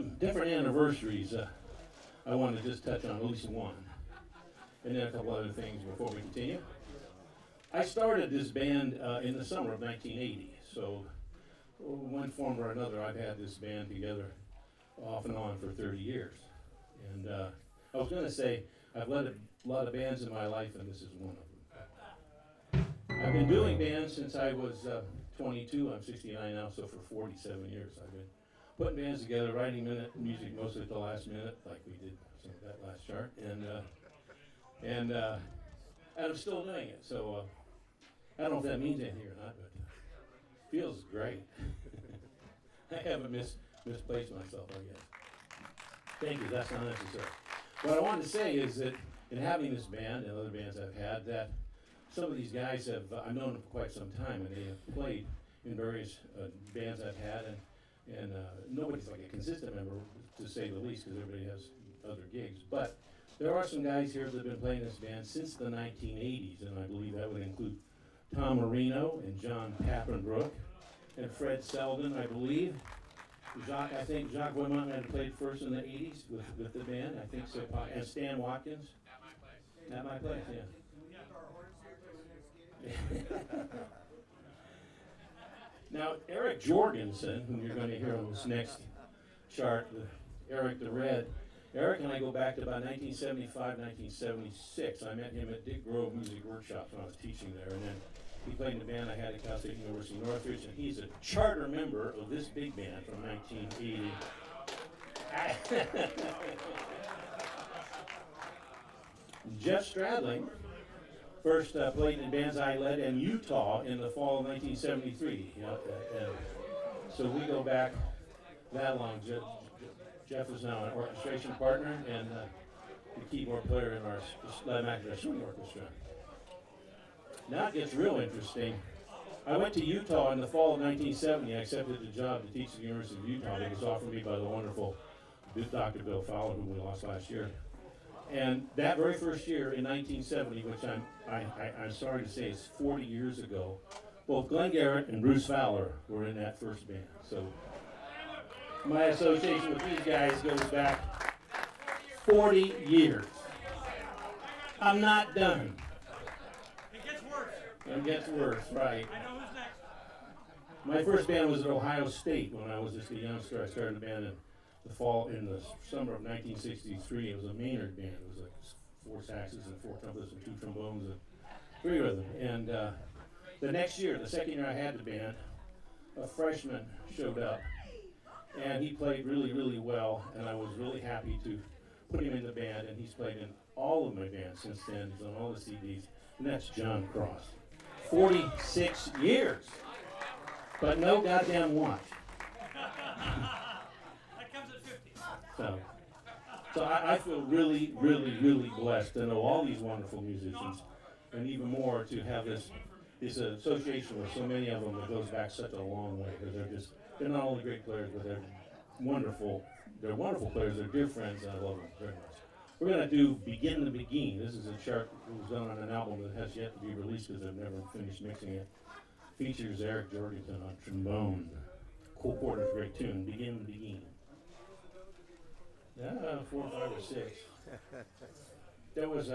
some different anniversaries. I want to just touch on at least one, and then a couple other things before we continue. I started this band in the summer of 1980, so one form or another, I've had this band together off and on for 30 years. And I was going to say, I've led a lot of bands in my life, and this is one of them. I've been doing bands since I was 22. I'm 69 now, so for 47 years I've been putting bands together, writing music mostly at the last minute, like we did some of that last chart, and I'm still doing it. So I don't know if that means anything or not, but feels great. I haven't misplaced myself, I guess. Thank you, that's not necessary. What I wanted to say is that in having this band and other bands I've had, that some of these guys I've known them for quite some time, and they have played in various bands I've had, and nobody's like a consistent member, to say the least, because everybody has other gigs. But there are some guys here that have been playing this band since the 1980s, and I believe that would include Tom Marino and John Pappenbrook and Fred Selden, I believe. I think Jacques Boymont had played first in the 80s with the band, I think so, and Stan Watkins. At my place, yeah. Now, Eric Jorgensen, whom you're going to hear on this next chart, Eric the Red, Eric and I go back to about 1975, 1976. I met him at Dick Grove Music Workshops when I was teaching there, and then he played in the band I had at Cal State University Northridge, and he's a charter member of this big band from 1980. Jeff Stradling first played in bands I led in Utah in the fall of 1973. So we go back that long. Jeff is now an orchestration partner and the keyboard player in our McIntosh Swing Orchestra. Now it gets real interesting. I went to Utah in the fall of 1970. I accepted the job to teach at the University of Utah. It was offered me by the wonderful Dr. Bill Fowler, whom we lost last year. And that very first year in 1970, which I'm sorry to say is 40 years ago, both Glenn Garrett and Bruce Fowler were in that first band. So my association with these guys goes back 40 years. I'm not done. It gets worse, right. I know who's next. My first band was at Ohio State when I was just a youngster. I started a band in the summer of 1963. It was a Maynard band. It was like 4 saxes and 4 trumpets and 2 trombones and 3 rhythm. And the next year, the second year I had the band, a freshman showed up, and he played really, really well, and I was really happy to put him in the band, and he's played in all of my bands since then. He's on all the CDs, and that's John Cross. 46 years, but no goddamn watch. That comes at 50. So I feel really, really, really blessed to know all these wonderful musicians, and even more to have this association with so many of them that goes back such a long way. Because they're not only great players, but they're wonderful. They're wonderful players. They're dear friends, and I love them very much. We're going to do Begin the Beguine. This is a chart that was done on an album that has yet to be released because I've never finished mixing it. Features Eric Jorgensen on trombone. Cole Porter's great tune, Begin the Beguine. 4, 5, or 6. There was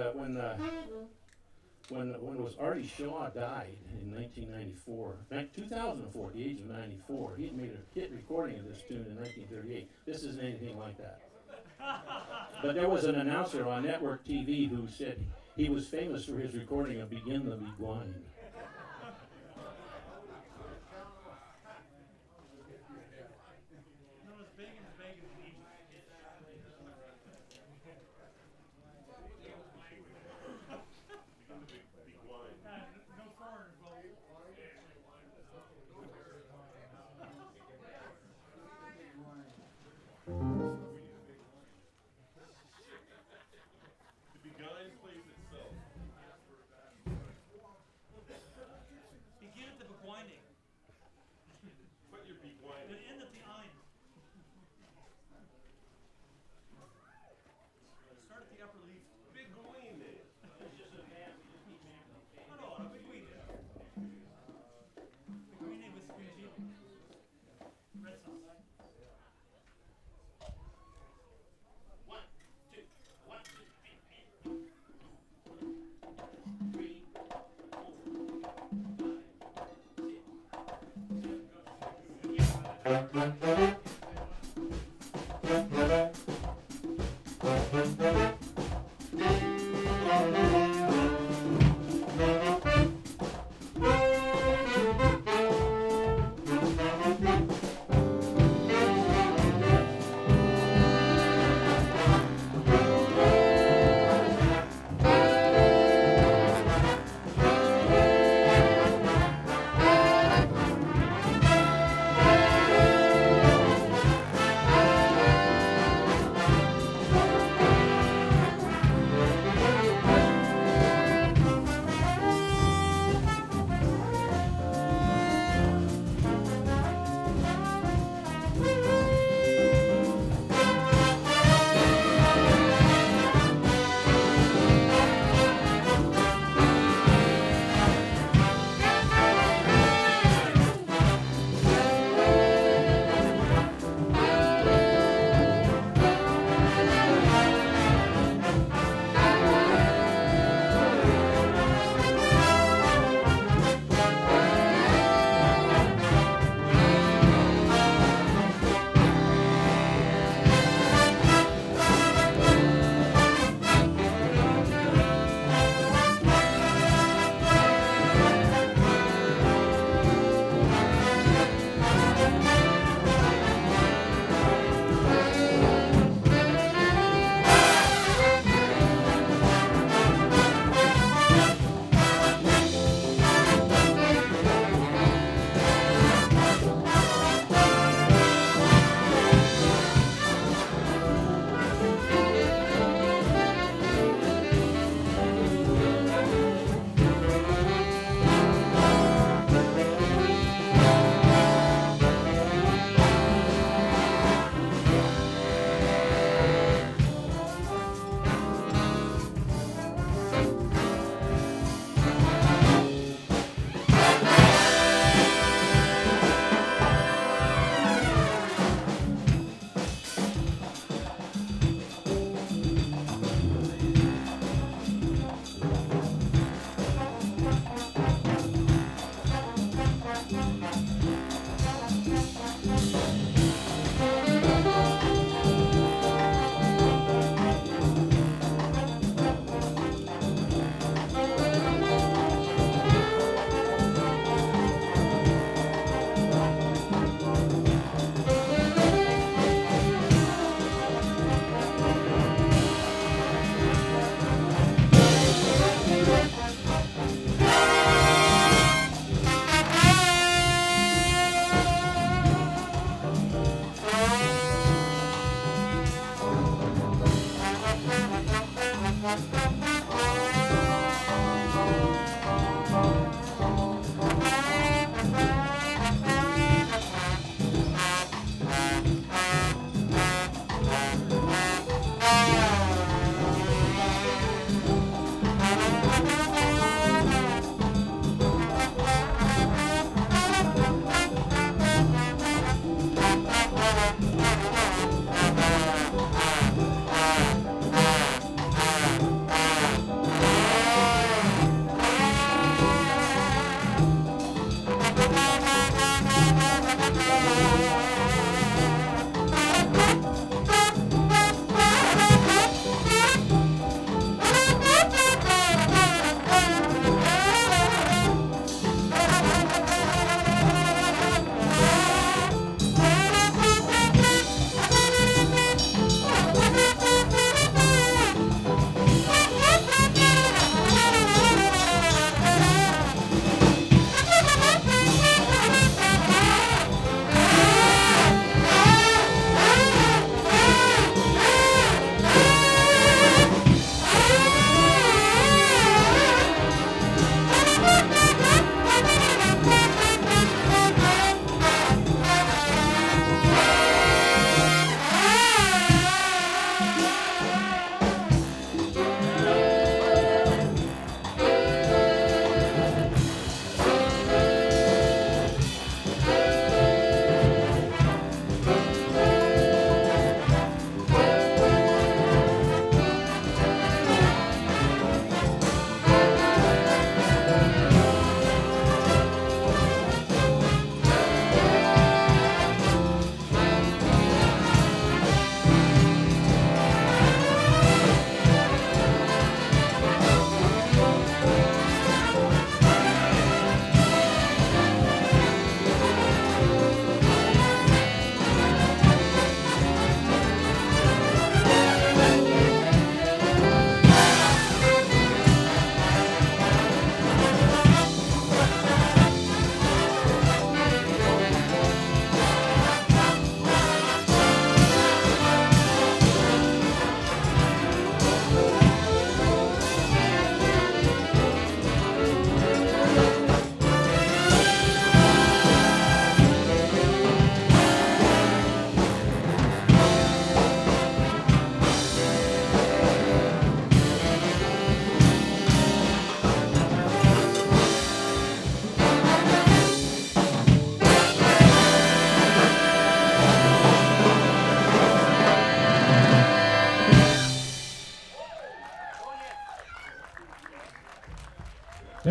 when was Artie Shaw died in 1994, 2004, at the age of 94. He had made a hit recording of this tune in 1938. This isn't anything like that. But there was an announcer on network TV who said he was famous for his recording of Begin the Beguine.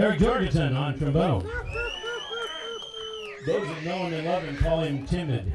Eric Jorgensen on trombone. Those that know him and love him call him Timid.